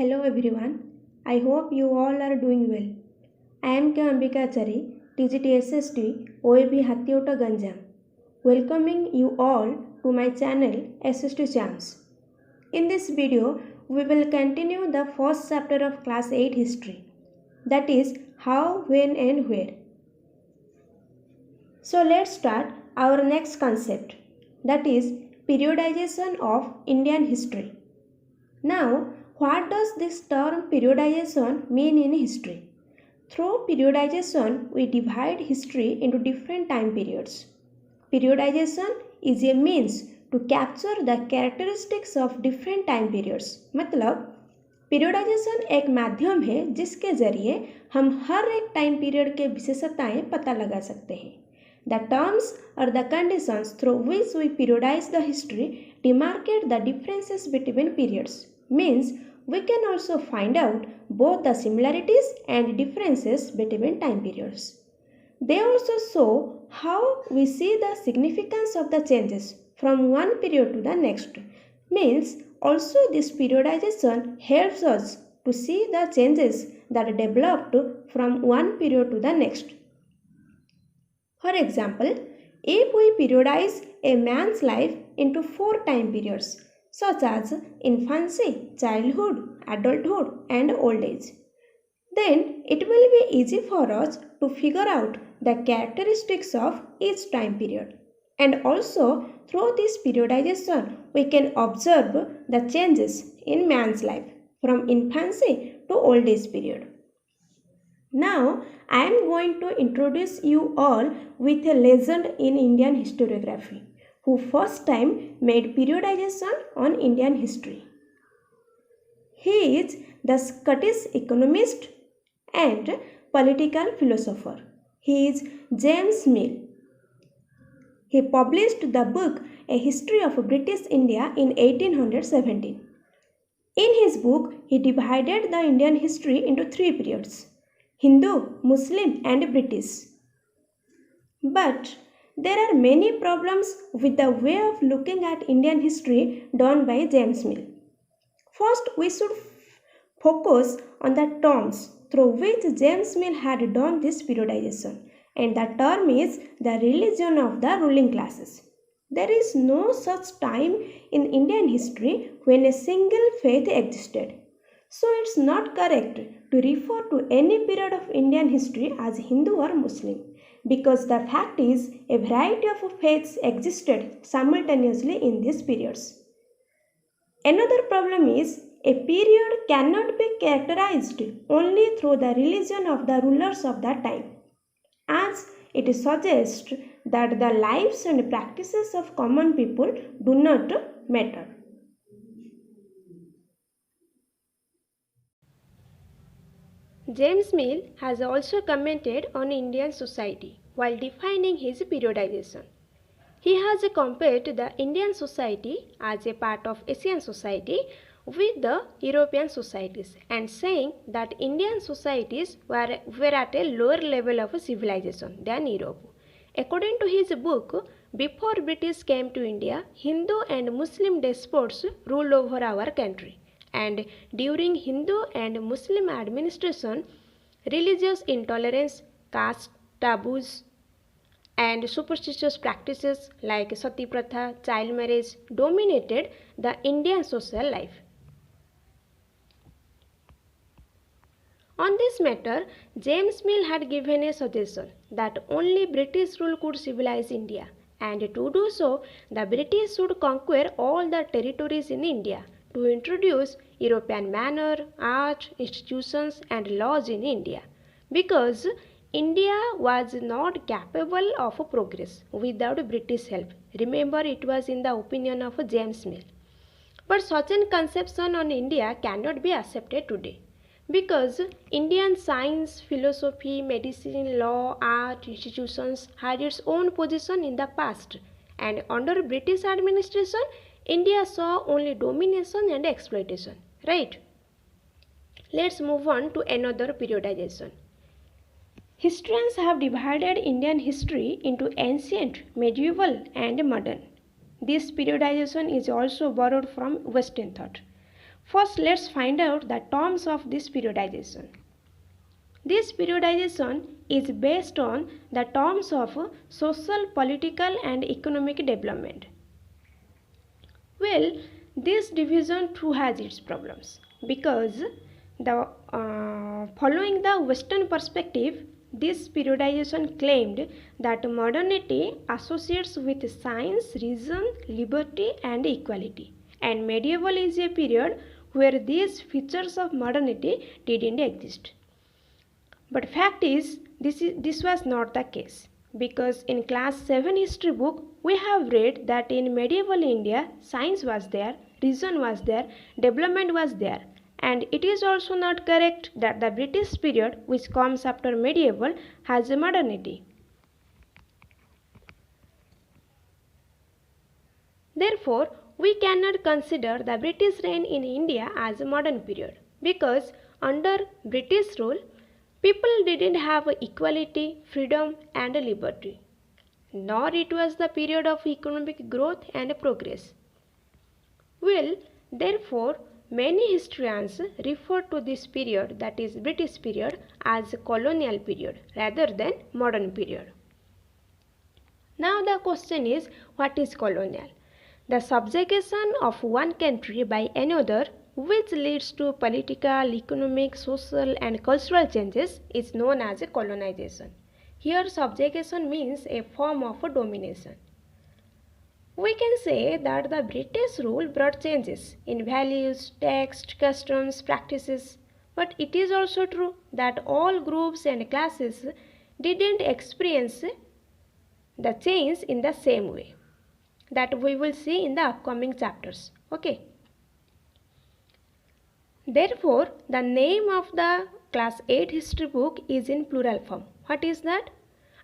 Hello everyone. I hope you all are doing well. I am K. Ambikachari, TGT SST, OAB Hathiota Ganjam, welcoming you all to my channel SST Champs. In this video, we will continue the first chapter of Class 8 History, that is How, When and Where. So let's start our next concept, that is periodization of Indian history. Now, what does this term periodization mean in history? Through periodization, we divide history into different time periods. Periodization is a means to capture the characteristics of different time periods. मतलब periodization एक माध्यम है जिसके जरिए हम हर एक time period के विशेषताएं पता लगा सकते हैं. The terms or the conditions through which we periodize the history demarcate the differences between periods. Means we can also find out both the similarities and differences between time periods. They also show how we see the significance of the changes from one period to the next. Means also this periodization helps us to see the changes that developed from one period to the next. For example, if we periodize a man's life into 4 time periods, such as infancy, childhood, adulthood, and old age, then it will be easy for us to figure out the characteristics of each time period. And also, through this periodization, we can observe the changes in man's life from infancy to old age period. Now, I am going to introduce you all with a legend in Indian historiography who first time made periodization on Indian history. He is the Scottish economist and political philosopher. He is James Mill. He published the book A History of British India in 1817. In his book, he divided the Indian history into 3 periods: Hindu, Muslim and British. But there are many problems with the way of looking at Indian history done by James Mill. First, we should focus on the terms through which James Mill had done this periodization, and the term is the religion of the ruling classes. There is no such time in Indian history when a single faith existed. So it's not correct to refer to any period of Indian history as Hindu or Muslim, because the fact is a variety of faiths existed simultaneously in these periods. Another problem is a period cannot be characterized only through the religion of the rulers of that time, as it suggests that the lives and practices of common people do not matter. James Mill has also commented on Indian society while defining his periodization. He has compared the Indian society as a part of Asian society with the European societies and saying that Indian societies were at a lower level of civilization than Europe. According to his book, before British came to India, Hindu and Muslim despots ruled over our country. And during Hindu and Muslim administration, religious intolerance, caste taboos, and superstitious practices like sati pratha, child marriage dominated the Indian social life. On this matter, James Mill had given a suggestion that only British rule could civilize India, and to do so, the British should conquer all the territories in India to introduce European manner, art, institutions and laws in India, because India was not capable of progress without British help. Remember, it was in the opinion of James Mill. But such a conception on India cannot be accepted today, because Indian science, philosophy, medicine, law, art, institutions had its own position in the past, and under British administration, India saw only domination and exploitation, right? Let's move on to another periodization. Historians have divided Indian history into ancient, medieval and modern. This periodization is also borrowed from Western thought. First, let's find out the terms of this periodization. This periodization is based on the terms of social, political and economic development. Well, this division too has its problems because following the Western perspective, this periodization claimed that modernity associates with science, reason, liberty and equality, and medieval is a period where these features of modernity didn't exist. But fact is, this was not the case, because in class 7 history book we have read that in medieval India science was there, reason was there, development was there, and it is also not correct that the British period which comes after medieval has a modernity. Therefore, we cannot consider the British reign in India as a modern period, because under British rule people didn't have equality, freedom and liberty, nor it was the period of economic growth and progress. Well, therefore, many historians refer to this period, that is British period, as colonial period rather than modern period. Now the question is, what is colonial? The subjugation of one country by another which leads to political, economic, social and cultural changes is known as a colonization. Here subjugation means a form of domination. We can say that the British rule brought changes in values, text, customs, practices, but it is also true that all groups and classes didn't experience the change in the same way. That we will see in the upcoming chapters. Okay. Therefore, the name of the class 8 history book is in plural form. What is that?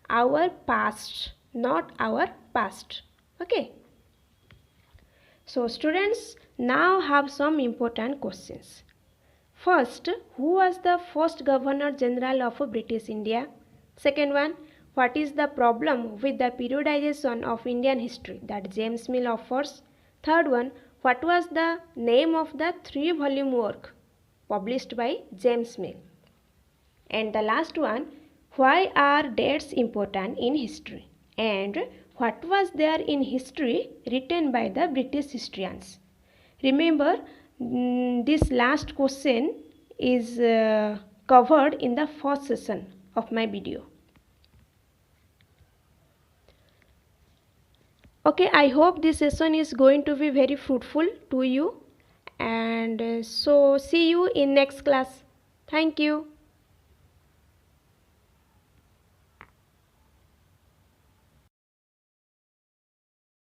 Our past, not our past. Okay. So students now have some important questions. First, who was the first Governor General of British India? Second one, what is the problem with the periodization of Indian history that James Mill offers? Third one, what was the name of the 3-volume work published by James Mill? And the last one, why are dates important in history? And what was there in history written by the British historians? Remember, this last question is covered in the first session of my video. Okay, I hope this session is going to be very fruitful to you, and so see you in next class. Thank you.